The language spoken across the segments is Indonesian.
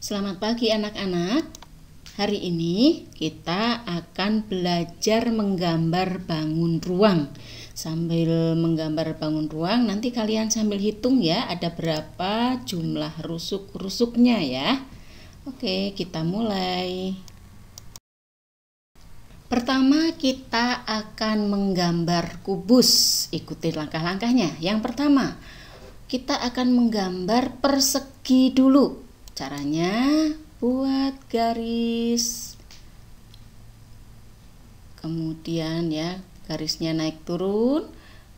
Selamat pagi anak-anak. Hari ini kita akan belajar menggambar bangun ruang. Sambil menggambar bangun ruang, nanti kalian sambil hitung ya, ada berapa jumlah rusuk-rusuknya ya. Oke, kita mulai. Pertama kita akan menggambar kubus. Ikuti langkah-langkahnya. Yang pertama, kita akan menggambar persegi dulu. Caranya buat garis, kemudian ya garisnya naik turun,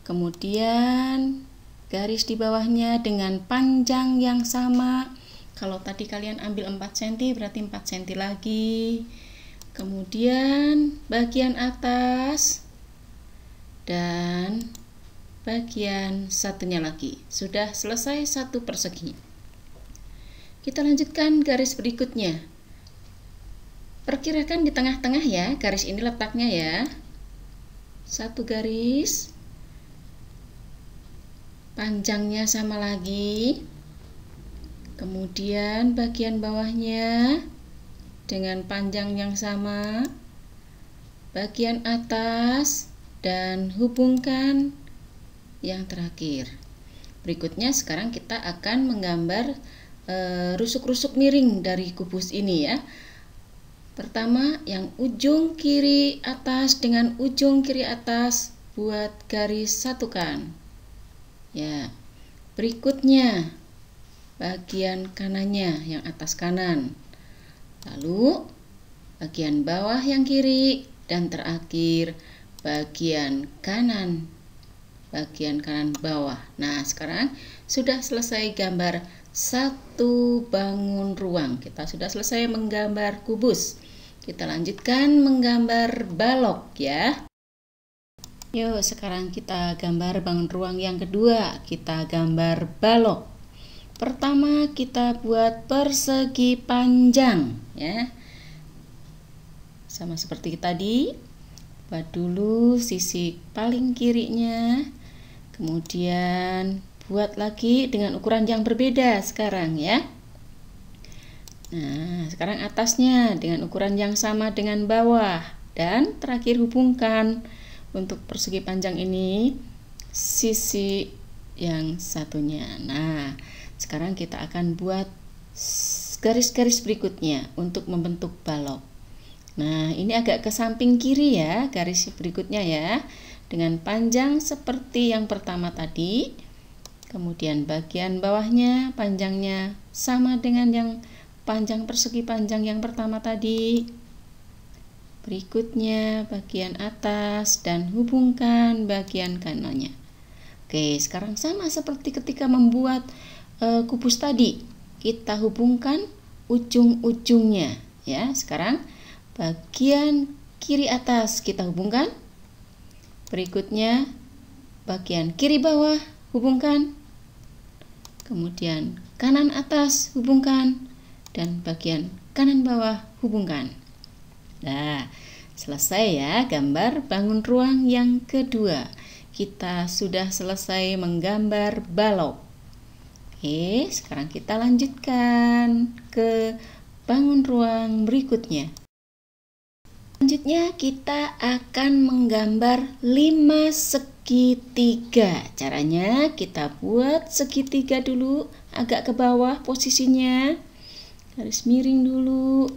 kemudian garis di bawahnya dengan panjang yang sama. Kalau tadi kalian ambil 4 cm berarti 4 cm lagi. Kemudian bagian atas dan bagian satunya lagi. Sudah selesai satu persegi. Kita lanjutkan garis berikutnya. Perkirakan di tengah-tengah ya, garis ini letaknya ya. Satu garis, panjangnya sama lagi. Kemudian bagian bawahnya dengan panjang yang sama. Bagian atas dan hubungkan yang terakhir. Berikutnya sekarang kita akan menggambar rusuk-rusuk miring dari kubus ini ya. Pertama yang ujung kiri atas dengan ujung kiri atas buat garis satukan ya. Berikutnya bagian kanannya yang atas kanan, lalu bagian bawah yang kiri, dan terakhir bagian kanan bawah. Nah sekarang sudah selesai gambar satu bangun ruang. Kita sudah selesai menggambar kubus. Kita lanjutkan menggambar balok ya. Yuk sekarang kita gambar bangun ruang yang kedua. Kita gambar balok. Pertama kita buat persegi panjang ya. Sama seperti tadi. Buat dulu sisi paling kirinya. Kemudian buat lagi dengan ukuran yang berbeda sekarang ya. Nah sekarang atasnya dengan ukuran yang sama dengan bawah, dan terakhir hubungkan untuk persegi panjang ini sisi yang satunya. Nah sekarang kita akan buat garis-garis berikutnya untuk membentuk balok. Nah ini agak ke samping kiri ya, garis berikutnya ya, dengan panjang seperti yang pertama tadi. Kemudian bagian bawahnya panjangnya sama dengan yang panjang persegi panjang yang pertama tadi. Berikutnya bagian atas dan hubungkan bagian kanannya. Oke, sekarang sama seperti ketika membuat kubus tadi. Kita hubungkan ujung-ujungnya ya. Sekarang bagian kiri atas kita hubungkan. Berikutnya bagian kiri bawah hubungkan. Kemudian kanan atas hubungkan, dan bagian kanan bawah hubungkan. Nah, selesai ya gambar bangun ruang yang kedua. Kita sudah selesai menggambar balok. Oke, sekarang kita lanjutkan ke bangun ruang berikutnya. Selanjutnya kita akan menggambar 5 segitiga. Caranya kita buat segitiga dulu, agak ke bawah posisinya. Garis miring dulu,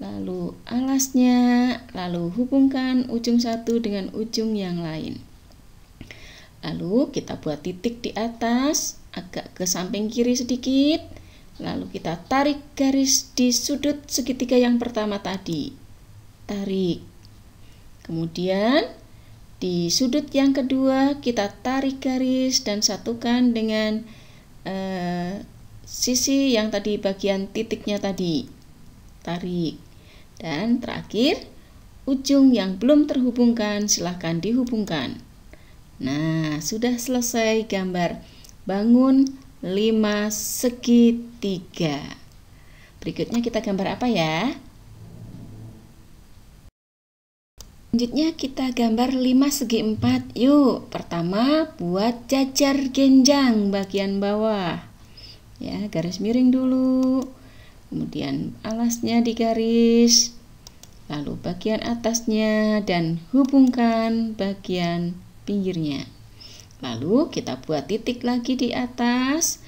lalu alasnya, lalu hubungkan ujung satu dengan ujung yang lain. Lalu kita buat titik di atas, agak ke samping kiri sedikit. Lalu kita tarik garis di sudut segitiga yang pertama tadi. Tarik. Kemudian di sudut yang kedua kita tarik garis dan satukan dengan sisi yang tadi bagian titiknya tadi. Tarik. Dan terakhir ujung yang belum terhubungkan silahkan dihubungkan. Nah sudah selesai gambar bangun 5 segitiga. Berikutnya kita gambar apa ya? Selanjutnya kita gambar 5 segi 4. Yuk, pertama buat jajar genjang bagian bawah. Ya, garis miring dulu. Kemudian alasnya digaris. Lalu bagian atasnya dan hubungkan bagian pinggirnya. Lalu kita buat titik lagi di atas,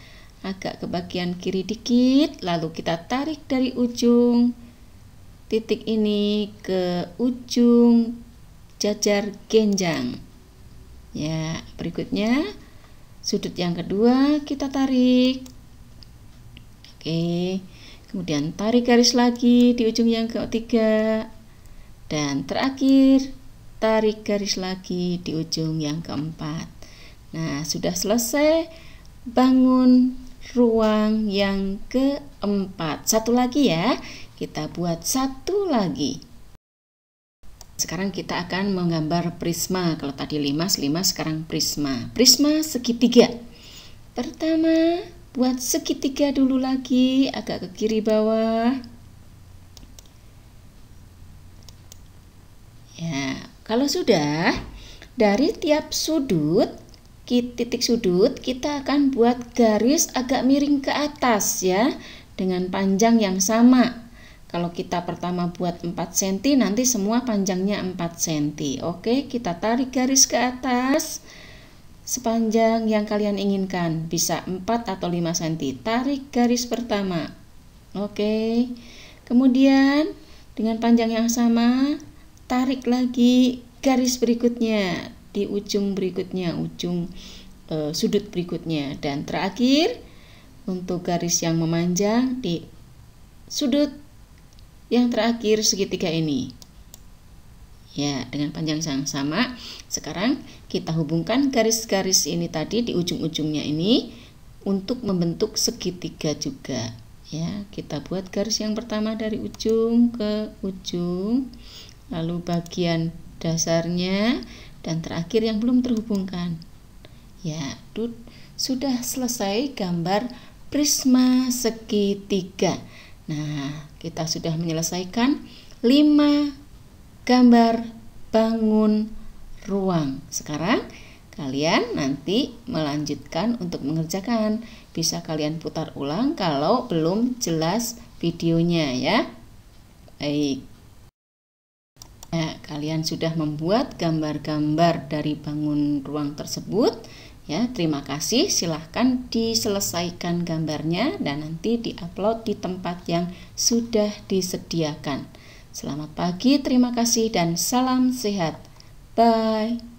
agak ke bagian kiri dikit, lalu kita tarik dari ujung titik ini ke ujung jajar genjang. Ya, berikutnya sudut yang kedua kita tarik. Oke, kemudian tarik garis lagi di ujung yang ketiga. Dan terakhir, tarik garis lagi di ujung yang keempat. Nah, sudah selesai bangun ruang yang keempat. Satu lagi ya, kita buat satu lagi. Sekarang kita akan menggambar prisma. Kalau tadi limas, sekarang prisma. Prisma segitiga. Pertama, buat segitiga dulu lagi, agak ke kiri bawah. Ya, kalau sudah, dari tiap titik sudut kita akan buat garis agak miring ke atas ya, dengan panjang yang sama. Kalau kita pertama buat 4 cm, nanti semua panjangnya 4 cm. Oke, kita tarik garis ke atas sepanjang yang kalian inginkan, bisa 4 atau 5 cm. Tarik garis pertama. Oke, kemudian dengan panjang yang sama, tarik lagi garis berikutnya di ujung berikutnya, ujung sudut berikutnya. Dan terakhir, untuk garis yang memanjang di sudut yang terakhir segitiga ini. Ya, dengan panjang yang sama. Sekarang kita hubungkan garis-garis ini tadi di ujung-ujungnya ini untuk membentuk segitiga juga. Ya, kita buat garis yang pertama dari ujung ke ujung, lalu bagian dasarnya, dan terakhir yang belum terhubungkan. Ya, sudah selesai gambar prisma segitiga. Nah, kita sudah menyelesaikan 5 gambar bangun ruang. Sekarang kalian nanti melanjutkan untuk mengerjakan. Bisa kalian putar ulang kalau belum jelas videonya ya. Baik. Nah, kalian sudah membuat gambar-gambar dari bangun ruang tersebut. Ya, terima kasih. Silahkan diselesaikan gambarnya dan nanti diupload di tempat yang sudah disediakan. Selamat pagi, terima kasih dan salam sehat. Bye.